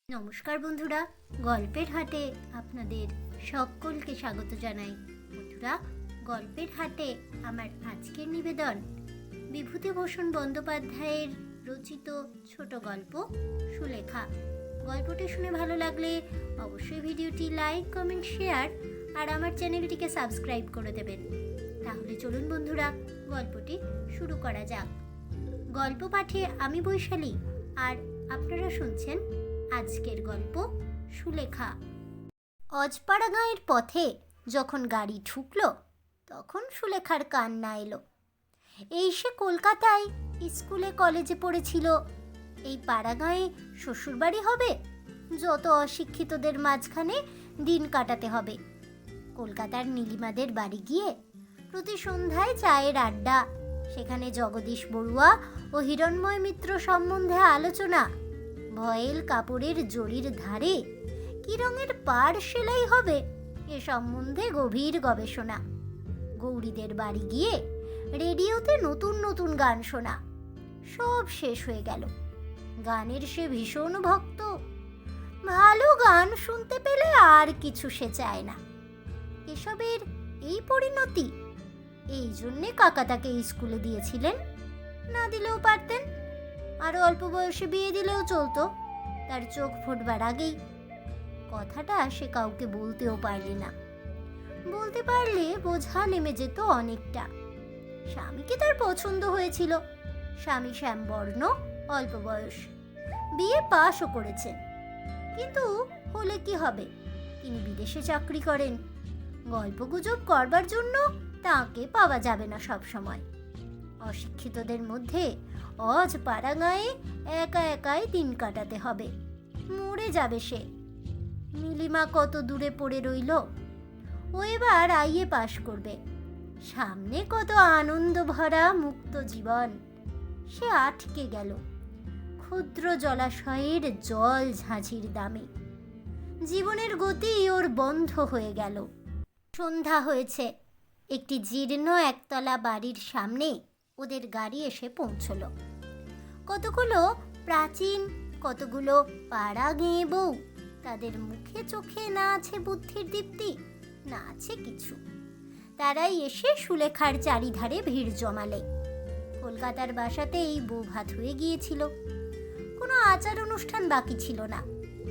নমস্কার বন্ধুরা, গল্পের হাটে আপনাদের সকলকে স্বাগত জানাই। বন্ধুরা, গল্পের হাটে আমার আজকের নিবেদন বিভূতিভূষণ বন্দ্যোপাধ্যায়ের রচিত ছোট গল্প সুলেখা। গল্পটি শুনে ভালো লাগলে অবশ্যই ভিডিওটি লাইক, কমেন্ট, শেয়ার আর আমার চ্যানেলটিকে সাবস্ক্রাইব করে দেবেন। তাহলে চলুন বন্ধুরা, গল্পটি শুরু করা যাক। গল্প পাঠে আমি বৈশালী, আর আপনারা শুনছেন আজকের গল্প সুলেখা। অজপাড়া গাঁয়ের পথে যখন গাড়ি ঢুকলো তখন সুলেখার কান্না এলো। এই সে কলকাতায় স্কুলে কলেজে পড়েছিল, এই পাড়া গাঁয়ে শ্বশুরবাড়ি হবে, যত অশিক্ষিতদের মাঝখানে দিন কাটাতে হবে। কলকাতার নীলিমাদের বাড়ি গিয়ে প্রতি সন্ধ্যায় চায়ের আড্ডা, সেখানে জগদীশ বড়ুয়া ও হিরণময় মিত্র সম্বন্ধে আলোচনা, ভয়েল কাপড়ের জরির ধারে কি রঙের পাড় সেলাই হবে এ সম্বন্ধে গভীর গবেষণা। গৌরীদের বাড়ি গিয়ে রেডিওতে নতুন নতুন গান শোনা। সব শেষ হয়ে গেল। গানের সে ভীষণ ভক্ত, ভালো গান শুনতে পেলে আর কিছু সে চায় না। এসবের এই পরিণতি। এই জন্যে কাকা তাকে স্কুলে দিয়েছিলেন, না দিলেও পারতেন। আরো অল্প বয়সে বিয়ে দিলেও চলতো, তার চোখ ফুটবার আগেই। কথাটা সে কাউকে বলতেও পারলে না। বলতে পারলে বোঝা নেমে যেত অনেকটা। স্বামীকে তার পছন্দ হয়েছিল। স্বামী শ্যামবর্ণ, অল্প বয়স, বিয়ে পাশও করেছেন। কিন্তু হলে কি হবে, তিনি বিদেশে চাকরি করেন। গল্পগুজব করবার জন্য তাকে পাওয়া যাবে না সব সময়। অশিক্ষিতদের মধ্যে অজ পাড়া গাঁয়ে একা একাই দিন কাটাতে হবে। মরে যাবে সে। নীলিমা কত দূরে পড়ে রইল। ও এবার আইএ পাশ করবে। সামনে কত আনন্দ ভরা মুক্ত জীবন। সে আটকে গেল ক্ষুদ্র জলাশয়ের জল ঝাঁঝির দামে। জীবনের গতি ওর বন্ধ হয়ে গেল। সন্ধ্যা হয়েছে। একটি জীর্ণ একতলা বাড়ির সামনে ওদের গাড়ি এসে পৌঁছল। কতগুলো প্রাচীন, কতগুলো পাড়া গেঁয়ে বউ। তাদের মুখে চোখে না আছে বুদ্ধির দীপ্তি, না আছে কিছু। তারাই এসে সুলেখার চারিধারে ভিড় জমালে। কলকাতার বাসাতেই বউ ভাত হয়ে গিয়েছিল। কোনো আচার অনুষ্ঠান বাকি ছিল না।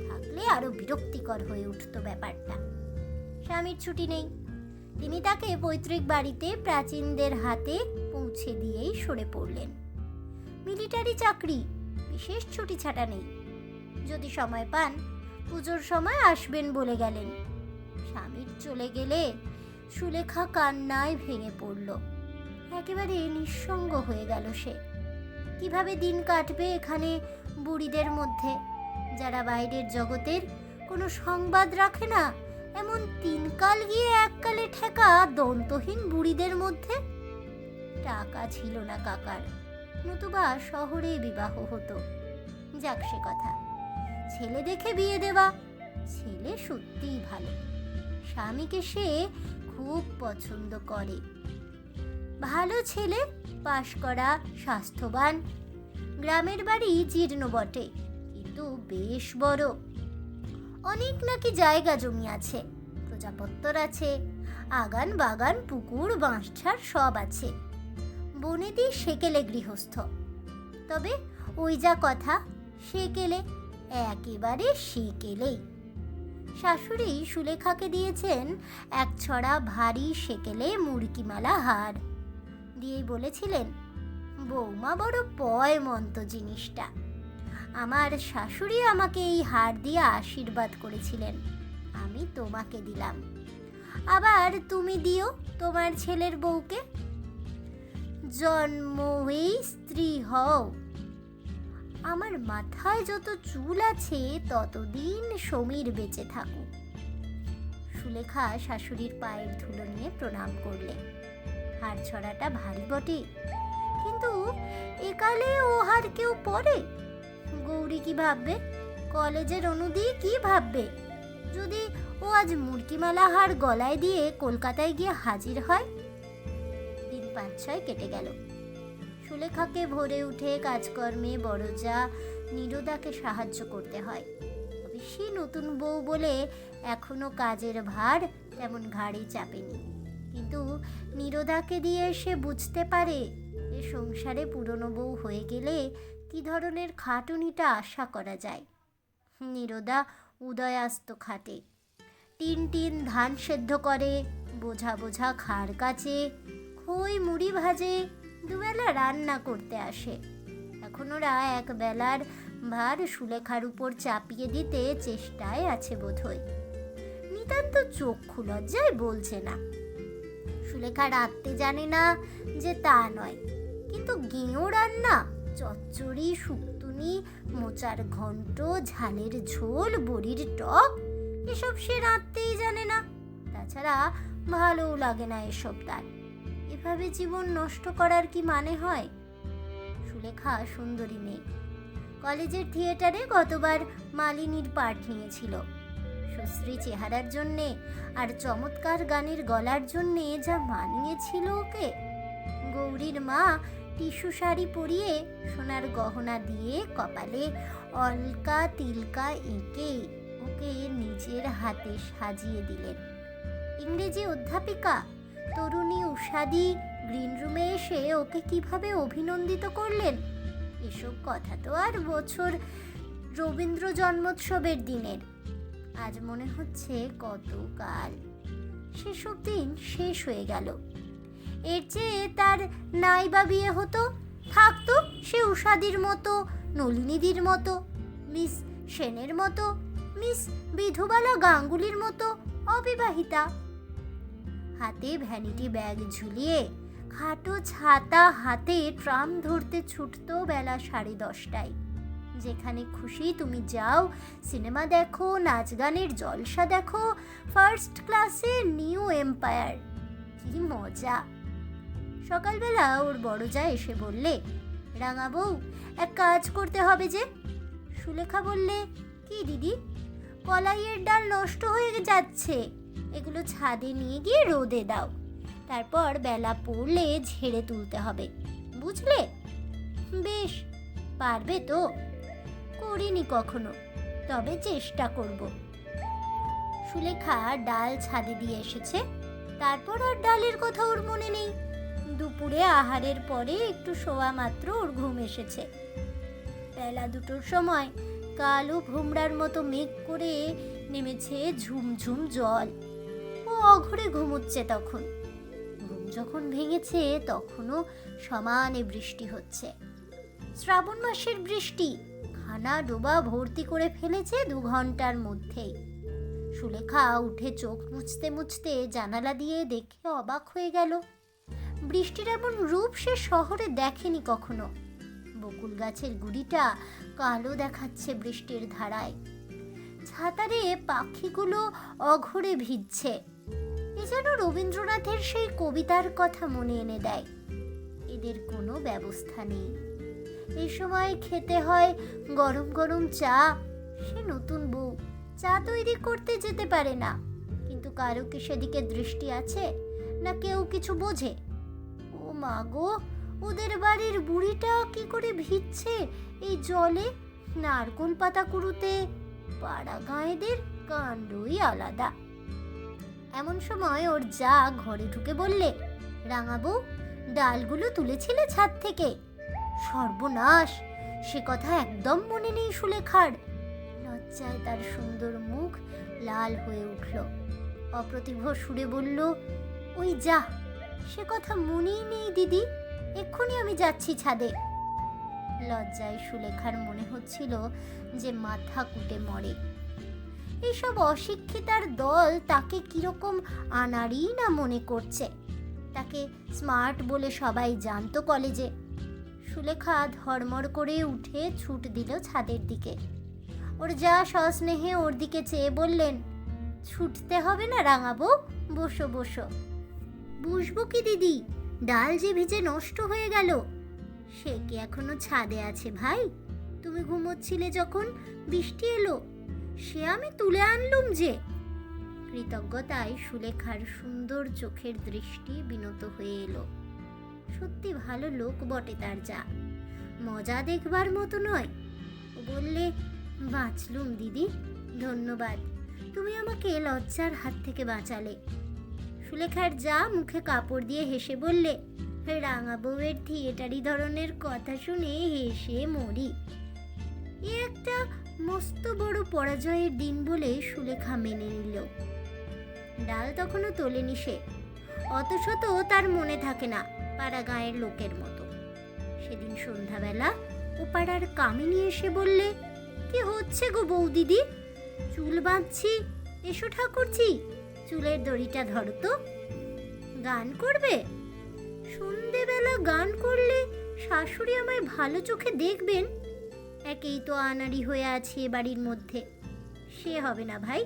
থাকলে আরো বিরক্তিকর হয়ে উঠত ব্যাপারটা। স্বামীর ছুটি নেই। তিনি তাকে পৈতৃক বাড়িতে প্রাচীনদের হাতে পৌঁছে দিয়েই সরে পড়লেন। মিলিটারি চাকরি, বিশেষ ছুটি ছাটা নেই। যদি সময় পান পুজোর সময় আসবেন বলে গেলেন। স্বামীর চলে গেলে সুলেখা কান্নায় ভেঙে পড়ল। একেবারে নিঃসঙ্গ হয়ে গেল সে। কিভাবে দিন কাটবে এখানে বুড়িদের মধ্যে, যারা বাইরের জগতের কোনো সংবাদ রাখে না, এমন তিনকাল গিয়ে এককালে ঠেকা দন্তহীন বুড়িদের মধ্যে? টাকা ছিল না কাকার, নতুবা শহরে বিবাহ হতো। যাক সে কথা, ছেলে দেখে বিয়ে দেওয়া। ছেলে সত্যিই ভালো। স্বামীকে সে খুব পছন্দ করে। ভালো ছেলে, পাশ করা, স্বাস্থ্যবান। গ্রামের বাড়ি জীর্ণ বটে, কিন্তু বেশ বড়। অনেক নাকি জায়গা জমি আছে, প্রজাপত্তর আছে, আগান বাগান, পুকুর, বাঁশঝাড় সব আছে। বনেদি সেকেলে গৃহস্থ। তবে ওই যা কথা, সেকেলে, একেবারে সেকেলেই। শাশুড়ি সুলেখাকে দিয়েছেন এক ছড়া ভারী সেকেলে মুরকিমালা হার। দিয়েই বলেছিলেন, বৌমা বড় পয়মন্ত জিনিসটা। আমার শাশুড়ি আমাকে এই হার দিয়ে আশীর্বাদ করেছিলেন, আমি তোমাকে দিলাম। আবার তুমি দিও তোমার ছেলের বউকে। জন্ম হয়েই স্ত্রী হও। আমার মাথায় যত চুল আছে ততদিন সমীর বেঁচে থাকুক। সুলেখা শাশুড়ির পায়ের ধুলো নিয়ে প্রণাম করলে। হার ছড়াটা ভারী বটে, কিন্তু একালে ও হার কেউ পরে? গৌরী কি ভাববে? কলেজের অনুদি কি ভাববে যদি ও আজ মুরকিমালা হার গলায় দিয়ে কলকাতায় গিয়ে হাজির হয়? দিন 5-6 কেটে গেল। সুলেখাকে ভোরে উঠে কাজকর্মে বড়জা নীরদাকে সাহায্য করতে হয়। বেশি নতুন বউ বলে এখনো কাজের ভার তেমন ঘাড়ে চাপেনি, কিন্তু নীরদাকে দিয়ে সে বুঝতে পারে এ সংসারে পুরনো বউ হয়ে গেলে কি ধরনের খাটুনিটা আশা করা যায়। নীরদা উদয়াস্ত খাটে, টিন টিন ধান সেদ্ধ করে, বোঝা বোঝা খাড় কাচে, খই মুড়ি ভাজে, দুবেলা রান্না করতে আসে। এখন ওরা এক বেলার ভার সুলেখার উপর চাপিয়ে দিতে চেষ্টায় আছে বোধহয়। নিতান্ত চক্ষু লজ্জায় বলছে না। সুলেখা রাঁধতে জানে না যে তা নয়, কিন্তু গেঁয়ো রান্না, চচ্চড়ি, শুক্তুনি, মোচার ঘন্ট, ঝালের ঝোল, বড়ির টক, এসব সে রাঁধতেই জানে না। তাছাড়া ভালোও লাগে না এসব তার। এভাবে জীবন নষ্ট করার কি মানে হয়? সুলেখা সুন্দরী মেয়ে, কলেজের থিয়েটারে গতবার মালিনীর পাঠ নিয়েছিল। সুশ্রী চেহারার জন্যে আর চমৎকার গানের গলার জন্যে যা মানিয়েছিল ওকে। গৌরীর মা টিস্যু শাড়ি পরিয়ে সোনার গহনা দিয়ে কপালে অলকা তিলকা এঁকে ওকে নিজের হাতে সাজিয়ে দিলেন। ইংরেজি অধ্যাপিকা তরুণী উষাদি গ্রিন রুমে এসে ওকে কিভাবে অভিনন্দিত করলেন, এসব কথা তো আর বছর রবীন্দ্র জন্মোৎসবের দিনের। আজ মনে হচ্ছে কতকাল সেসব দিন শেষ হয়ে গেল। এর চেয়ে তার নাই বা বিয়ে হতো, থাকতো সে উষাদির মতো, নলিনীদির মতো, মিস সেনের মতো, মিস বিধুবালা গাঙ্গুলির মতো অবিবাহিতা। হাতে ভ্যানিটি ব্যাগ ঝুলিয়ে খাটো ছাতা হাতে ট্রাম ধরতে ছুটতো বেলা 10:30টায়। যেখানে খুশি তুমি যাও, সিনেমা দেখো, নাচ গানের জলসা দেখো, ফার্স্ট ক্লাসে নিউ এম্পায়ার, কি মজা। সকালবেলা ওর বড় যা এসে বললে, রাঙা বউ, এক কাজ করতে হবে যে। সুলেখা বললে, কি দিদি? কলাইয়ের ডাল নষ্ট হয়ে যাচ্ছে, এগুলো ছাদে নিয়ে গিয়ে রোদে দাও, তারপর বেলা পড়লে ঝেড়ে তুলতে হবে, বুঝলে? বেশ, পারবে তো? করিনি কখনো, তবে চেষ্টা করব। সুলেখা ডাল ছাদে দিয়ে এসেছে, তারপর আর ডালের কথা ওর মনে নেই। দুপুরে আহারের পরে একটু শোয়া মাত্র ওর ঘুম এসেছে। বেলা 2টোর সময় কালো ভোমরার মতো মেঘ করে নেমেছে ঝুমঝুম জল। ও অঘরে ঘুমোচ্ছে তখন। ঘুম যখন ভেঙেছে তখনও সমানে বৃষ্টি হচ্ছে। শ্রাবণ মাসের বৃষ্টি খানা ডোবা ভর্তি করে ফেলেছে 2 ঘন্টার মধ্যেই। সুলেখা উঠে চোখ মুছতে মুছতে জানালা দিয়ে দেখে অবাক হয়ে গেল। বৃষ্টির এমন রূপ সে শহরে দেখেনি কখনো। বকুল গাছের গুড়িটা কালো দেখাচ্ছে বৃষ্টির ধারায়। ছাতারে পাখিগুলো অঘরে ভিজছে। এ যেন রবীন্দ্রনাথের সেই কবিতার কথা মনে এনে দেয়। এদের কোনো ব্যবস্থা নেই। এই সময় খেতে হয় গরম গরম চা। সে নতুন বউ, চা তৈরি করতে যেতে পারে না, কিন্তু কারো কি সেদিকে দৃষ্টি আছে? না কেউ কিছু বোঝে? ও মা গো, ওদের বাড়ির বুড়িটা কি করে ভিজছে এই জলে! নারকোল পাতা কুড়ুতে পাড়া গাঁয়েদের কাণ্ডই আলাদা। এমন সময় ওর যা ঘরে ঢুকে বললে, রাঙাবু, ডালগুলো তুলেছিলে ছাদ থেকে? সর্বনাশ, সে কথা একদম মনে নেই সুলেখার। লজ্জায় তার সুন্দর মুখ লাল হয়ে উঠল। অপ্রতিভ সুরে বলল, ওই যা, সে কথা মনেই নেই দিদি, এক্ষুনি আমি যাচ্ছি ছাদে। লজ্জায় সুলেখার মনে হচ্ছিল যে মাথা কুটে মরে। এইসব অশিক্ষিতার দল তাকে কিরকম আনাড়ি না মনে করছে। তাকে স্মার্ট বলে সবাই জানতো কলেজে। সুলেখা ধর্মড় করে উঠে ছুট দিল ছাদের দিকে। ওর যা সস্নেহে ওর দিকে চেয়ে বললেন, ছুটতে হবে না রাঙাবো, বসো বসো। বুঝবো কি দিদি, ডাল যে ভিজে নষ্ট হয়ে গেল। সে কি এখনো ছাদে আছে ভাই? তুমি ঘুমোচ্ছিলে যখন বৃষ্টি এলো, সে আমি তুলে আনলুম যে। কৃতজ্ঞতায় সুলেখার সুন্দর চোখের দৃষ্টি বিনত হয়ে এলো। সত্যি ভালো লোক বটে তার যা, মজা দেখবার মতো নয়। ও বললে, বাঁচলুম দিদি, ধন্যবাদ। তুমি আমাকে লজ্জার হাত থেকে বাঁচালে। সুলেখার যা মুখে কাপড় দিয়ে হেসে বললে, রাঙা বউয়ের থিয়েটারি ধরনের কথা শুনে হেসে মরি। এ একটা মস্ত বড় পরাজয়ের দিন বলে সুলেখা মেনে নিল। ডাল তখনও তোলেনি সে, অত শত তার মনে থাকে না পাড়া গাঁয়ের লোকের মতো। সেদিন সন্ধ্যাবেলা ও পাড়ার কামিনী এসে বললে, কি হচ্ছে গো বৌদিদি? চুল বাঁধছি, এসো ঠাকুরজি, চুলের দড়িটা ধরো তো। গান করবে? সন্ধেবেলা গান করলে শাশুড়ি আমায় ভালো চোখে দেখবেন। একেই তো আনাড়ি হয়ে আছি এ বাড়ির মধ্যে। সে হবে না ভাই,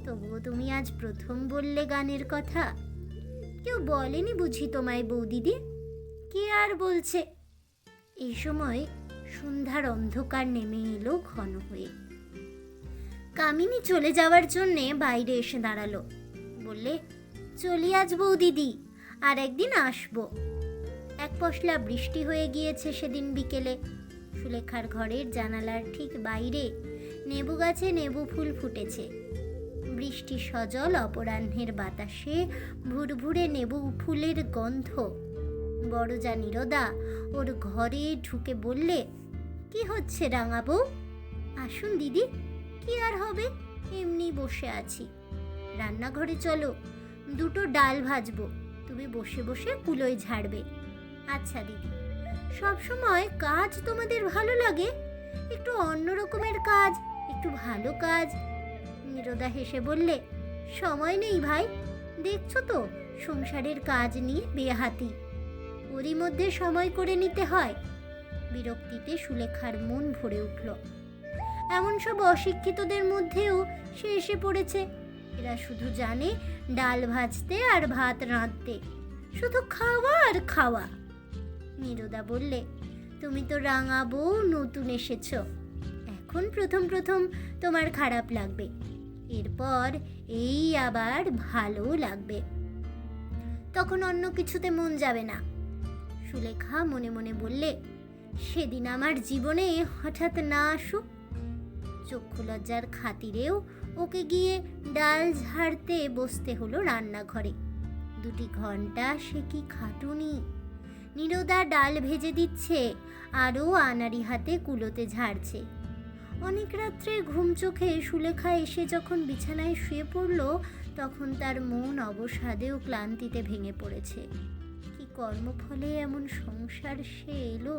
তবুও তুমি আজ প্রথম বললে গানের কথা। কেউ বলেনি বুঝি তোমায় বৌদিদি? কে আর বলছে? এই সময় সন্ধ্যার অন্ধকার নেমে এলো ঘন হয়ে। কামিনী চলে যাওয়ার জন্যে বাইরে এসে দাঁড়ালো। বললে, চলি আজ বৌদিদি, আর একদিন আসবো। এক পশলা বৃষ্টি হয়ে গিয়েছে সেদিন বিকেলে। সুলেখার ঘরের জানালার ঠিক বাইরে নেবু গাছে নেবু ফুল ফুটেছে। বৃষ্টি সজল অপরাহ্নের বাতাসে ভুরভুরে নেবু ফুলের গন্ধ। বড়জা নীরদা ওর ঘরে ঢুকে বললে, কি হচ্ছে রাঙা বউ? আসুন দিদি। কি আর হবে, এমনি বসে আছি। রান্নাঘরে চলো, দুটো ডাল ভাজবো, তুমি বসে বসে কুলোয় ঝাড়বে। আচ্ছা দিদি। সব সময় কাজ তোমাদের ভালো লাগে? একটু অন্য রকমের কাজ, একটু ভালো কাজ। নীরদা হেসে বললে, সময় নেই ভাই, দেখছো তো সংসারের কাজ নিয়ে বেহাতি, ওরই মধ্যে সময় করে নিতে হয়। বিরক্তিতে সুলেখার মন ভরে উঠল। এমন সব অশিক্ষিতদের মধ্যেও সে এসে পড়েছে। এরা শুধু জানে ডাল ভাজতে আর ভাত রাঁধতে, শুধু খাওয়া আর খাওয়া। নীরদা বললে, তুমি তো রাঙা বউ নতুন এসেছ, এখন প্রথম প্রথম তোমার খারাপ লাগবে, এরপর এই আবার ভালো লাগবে, তখন অন্য কিছুতে মন যাবে না। সুলেখা মনে মনে বললে, সেদিন আমার জীবনে হঠাৎ না আসুক। চক্ষু লজ্জার খাতিরেও ওকে গিয়ে ডাল ঝাড়তে বসতে হলো রান্নাঘরে। 2 ঘন্টা সে কি খাটুনি! নীরদা ডাল ভেজে দিচ্ছে, আরও আনাড়ি হাতে কুলোতে ঝাড়ছে। অনেক রাত্রে ঘুম চোখে সুলেখা এসে যখন বিছানায় শুয়ে পড়ল, তখন তার মন অবসাদেও ক্লান্তিতে ভেঙে পড়েছে। কি কর্মফলে এমন সংসার সে এলো!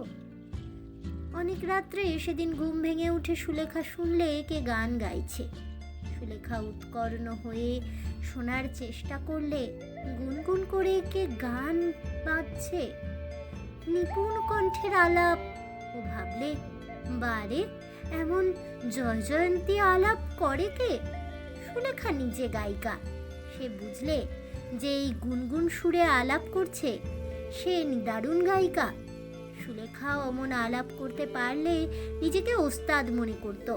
অনেক রাত্রে সেদিন ঘুম ভেঙে উঠে সুলেখা শুনলে কে গান গাইছে। সুলেখা উৎকর্ণ হয়ে শোনার চেষ্টা করলে গুনগুন করে কে গান বাজছে, নিপুণ কণ্ঠের আলাপ। ও ভাবলে, বারে, এমন জয় জয়ন্তী আলাপ করে কে? সুলেখা নিজে গায়িকা, সে বুঝলে যে এই গুনগুন সুরে আলাপ করছে সে দারুণ গায়িকা। সুলেখা অমন আলাপ করতে পারলে নিজেকে ওস্তাদ মনে করত।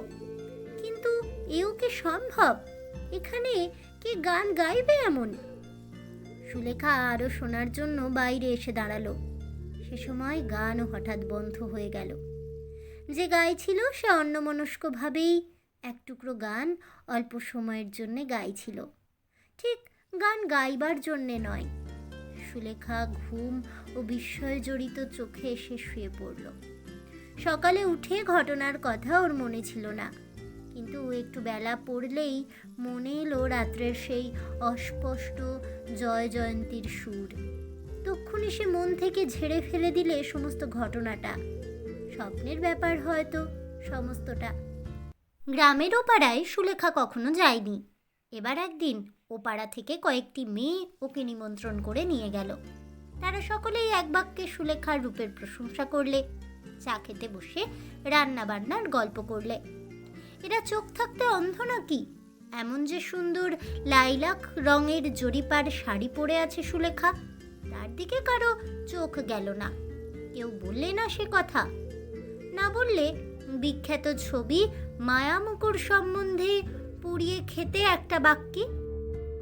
কিন্তু এও কি সম্ভব? এখানে কে গান গাইবে এমন? সুলেখা আরো শোনার জন্য বাইরে এসে দাঁড়ালো। সে সময় গানও হঠাৎ বন্ধ হয়ে গেল। যে গাইছিল সে অন্যমনস্কভাবেই এক টুকরো গান অল্প সময়ের জন্যে গাইছিল, ঠিক গান গাইবার জন্যে নয়। সুলেখা ঘুম ও বিস্ময় জড়িত চোখে এসে শুয়ে পড়ল। সকালে উঠে ঘটনার কথা ওর মনে ছিল না, কিন্তু একটু বেলা পড়লেই মনে এলো রাত্রের সেই অস্পষ্ট জয় জয়ন্তীর সুর। তক্ষুনি সে মন থেকে ঝেড়ে ফেলে দিলে সমস্ত ঘটনাটা। স্বপ্নের ব্যাপার হয়তো সমস্তটা। গ্রামের ওপাড়ায় সুলেখা কখনো যায়নি। এবার একদিন ওপাড়া থেকে কয়েকটি মেয়ে ওকে নিমন্ত্রণ করে নিয়ে গেল। তারা সকলেই এক বাক্যে সুলেখার রূপের প্রশংসা করলে, চা খেতে বসে রান্না বান্নার গল্প করলে। এরা চোখ থাকতে অন্ধ নাকি? এমন যে সুন্দর লাইলাক রঙের জরিপার শাড়ি পরে আছে সুলেখা, তার দিকে কারো চোখ গেল না। কেউ বললে না সে কথা। না বললে বিখ্যাত ছবি মায়ামুকুর সম্বন্ধে পুড়িয়ে খেতে একটা বাক্যে।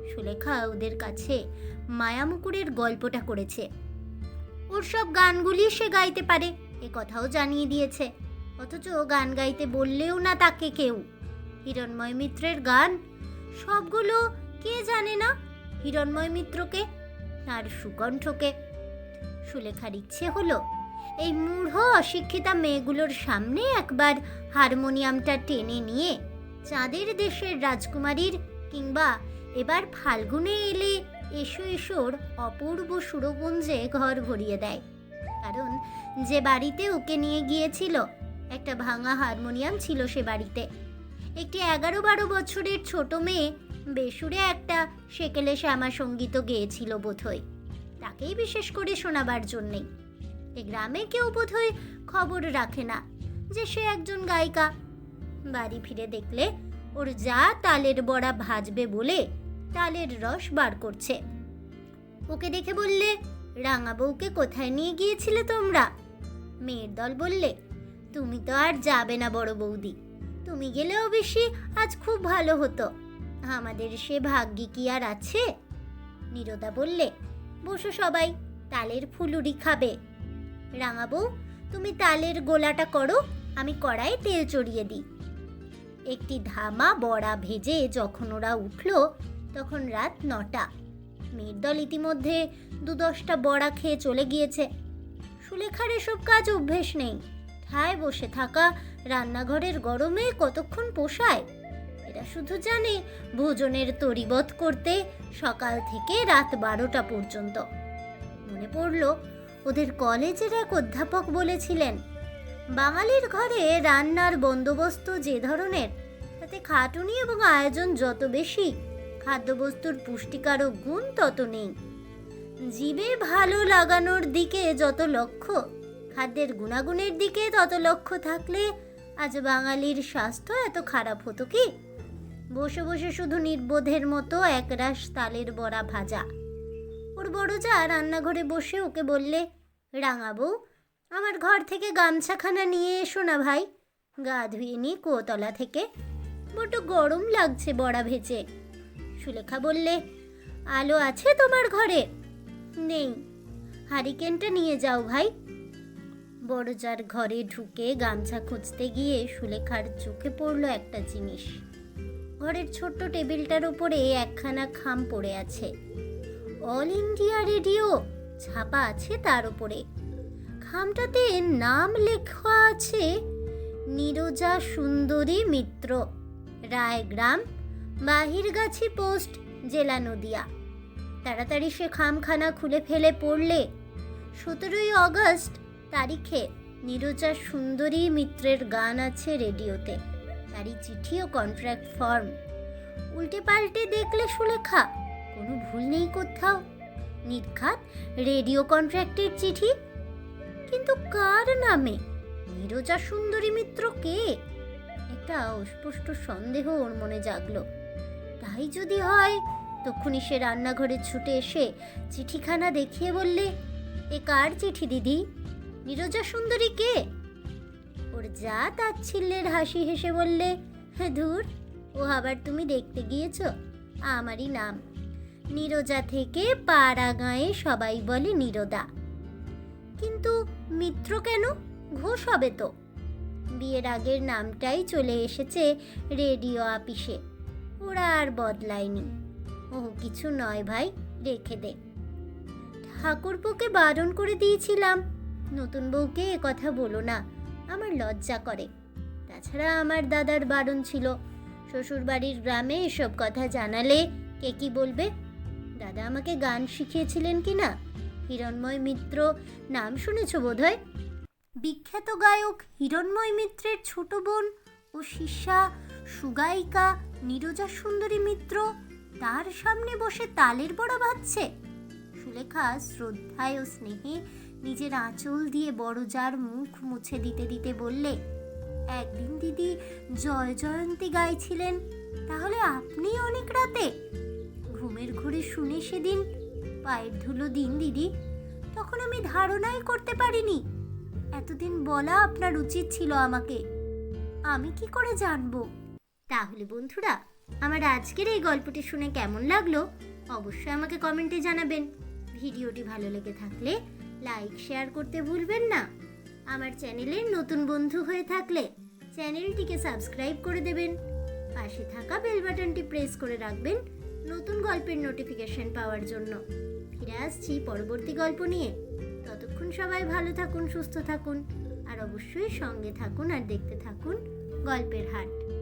সুলেখা ওদের কাছে মায়ামুকুরের গল্পটা করেছে। ওর সব গানগুলি সে গাইতে পারে, এ কথাও জানিয়ে দিয়েছে। অথচ গান গাইতে বললেও না তাকে কেউ। হিরণ্ময় মিত্রের গান সবগুলো কে জানে না হিরণ্ময় মিত্রকে, তার সুকণ্ঠকে। সুলেখার ইচ্ছে হলো এই মূঢ় অশিক্ষিতা মেয়েগুলোর সামনে একবার হারমোনিয়ামটা টেনে নিয়ে চাঁদের দেশের রাজকুমারীর কিংবা এবার ফাল্গুনে এলে এসো এসোর অপূর্ব সুরপুঞ্জে ঘর ভরিয়ে দেয়। কারণ যে বাড়িতে ওকে নিয়ে গিয়েছিল একটা ভাঙা হারমোনিয়াম ছিল সে বাড়িতে। একটি 11-12 বছরের ছোট মেয়ে বেসুরে একটা সেকেলে শ্যামা সঙ্গীত গেয়েছিল বোধহয়, তাকেই বিশেষ করে শোনাবার জন্যেই। এ গ্রামে কেউ বোধহয় খবর রাখে না যে সে একজন গায়িকা। বাড়ি ফিরে দেখলে ওর যা তালের বড়া ভাজবে বলে তালের রস বার করছে। ওকে দেখে বললে, রাঙা বউকে কোথায় নিয়ে গিয়েছিলে তোমরা? মেয়ের দল বললে, তুমি তো আর যাবে না বড় বৌদি, তুমি গেলেও বেশি আজ খুব ভালো হতো, আমাদের সে ভাগ্যে কি আর আছে? নীরদা বললে, বসো সবাই, তালের ফুলুরি খাবে। রাঙা বউ, তুমি তালের গোলাটা করো, আমি কড়াইয়ে তেল চড়িয়ে দিই। একটি ধামা বড়া ভেজে যখন ওরা উঠল তখন রাত 9টা। মেয়ের দল ইতিমধ্যে 2-10টা বড়া খেয়ে চলে গিয়েছে। সুলেখার এসব কাজ অভ্যেস নেই। ঠায় বসে থাকা রান্নাঘরের গরমে কতক্ষণ পোষায়? এরা শুধু জানে ভোজনের তরিবত করতে সকাল থেকে রাত 12টা পর্যন্ত। মনে পড়ল ওদের কলেজের এক অধ্যাপক বলেছিলেন, বাঙালির ঘরে রান্নার বন্দোবস্ত যে ধরনের, তাতে খাটুনি এবং আয়োজন যত বেশি, খাদ্যবস্তুর পুষ্টিকারক গুণ তত নেই। জিভে ভালো লাগানোর দিকে যত লক্ষ্য, খাদ্যের গুণাগুণের দিকে তত লক্ষ্য থাকলে আজ বাঙালির স্বাস্থ্য এত খারাপ হতো কি? বসে বসে শুধু নির্বোধের মতো একরাশ তালের বড়া ভাজা। ওর বড় যা রান্নাঘরে বসে ওকে বললে, রাঙা বউ, আমার ঘর থেকে গামছাখানা নিয়ে এসো না ভাই, গা ধুয়ে নি কুয়োতলা থেকে, বড্ড গরম লাগছে বড়া ভেজে। সুলেখা বললে, আলো আছে তোমার ঘরে? নেই। হারিকেনটা নিয়ে যাও ভাই। বড়জার ঘরে ঢুকে গামছা খুঁজতে গিয়ে সুলেখার চোখে পড়ল একটা জিনিস। ঘরের ছোট্ট টেবিলটার উপরে একখানা খাম পড়ে আছে। অল ইন্ডিয়া রেডিও ছাপা আছে তার উপরে। খামটাতে নাম লেখা আছে নীরজা সুন্দরী মিত্র, রায়গ্রাম, বাহিরগাছি পোস্ট, জেলা নদিয়া। তাড়াতাড়ি সে খামখানা খুলে ফেলে পড়লে 17ই অগস্ট তারিখে নীরজা সুন্দরী মিত্রের গান আছে রেডিওতে, তারই চিঠি ও কন্ট্রাক্ট ফর্ম। উল্টে পাল্টে দেখলে সুলেখা কোনো ভুল নেই কোথাও। নির্ঘাত রেডিও কন্ট্রাক্টের চিঠি, কিন্তু কার নামে? নীরজা সুন্দরী মিত্র কে? একটা অস্পষ্ট সন্দেহ ওর মনে জাগলো। তাই যদি হয়, তখনই সে রান্নাঘরে ছুটে এসে চিঠিখানা দেখিয়ে বললে, এ কার চিঠি দিদি? নীরজা সুন্দরী কে? ওর যা তাচ্ছিল্যের হাসি হেসে বললে, ধুর, ও আবার তুমি দেখতে গিয়েছ? আমারই নাম। নীরজা থেকে পাড়া গাঁয়ে সবাই বলে নীরদা। কিন্তু মিত্র কেন? ঘোষ হবে তো। বিয়ের আগের নামটাই চলে এসেছে রেডিও আপিসে, ওরা আর বদলায়নি। ও কিছু নয় ভাই, রেখে দে। ঠাকুরপোকে বারণ করে দিয়েছিলাম, নতুন বউকে এ কথা বলো না, আমার লজ্জা করে। তাছাড়া আমার দাদার বারণ ছিল, শ্বশুরবাড়ির গ্রামে এসব কথা জানালে কে কি বলবে। দাদা আমাকে গান শিখিয়েছিলেন কি না? হিরণ্ময় মিত্র নাম শুনেছ বোধহয়? বিখ্যাত গায়ক হিরণ্ময় মিত্রের ছোট বোন ও শিষ্যা সুগায়িকা নীরজা সুন্দরী মিত্র তার সামনে বসে তালের বড়া ভাজছে। সুলেখা শ্রদ্ধায় ও স্নেহে নিজের আঁচল দিয়ে বড়জার মুখ মুছে দিতে দিতে বললে, একদিন দিদি জয় জয়ন্তী গাইছিলেন, তাহলে আপনি অনেক রাতে? ঘুমের ঘোরে শুনে সেদিন পায়ের ধুলো দিন দিদি, তখন আমি ধারণাই করতে পারিনি। এতদিন বলা আপনার উচিত ছিল আমাকে, আমি কি করে জানবো? তাহলে বন্ধুরা, আমার আজকের এই গল্পটি শুনে কেমন লাগলো অবশ্যই আমাকে কমেন্টে জানাবেন। ভিডিওটি ভালো লেগে থাকলে লাইক শেয়ার করতে ভুলবেন না। আমার চ্যানেলের নতুন বন্ধু হয়ে থাকলে চ্যানেলটিকে সাবস্ক্রাইব করে দেবেন, পাশে থাকা বেল বাটনটি প্রেস করে রাখবেন নতুন গল্পের নোটিফিকেশন পাওয়ার জন্য। ফিরে আসছি পরবর্তী গল্প নিয়ে। ততক্ষণ সবাই ভালো থাকুন, সুস্থ থাকুন, আর অবশ্যই সঙ্গে থাকুন আর দেখতে থাকুন গল্পের হাট।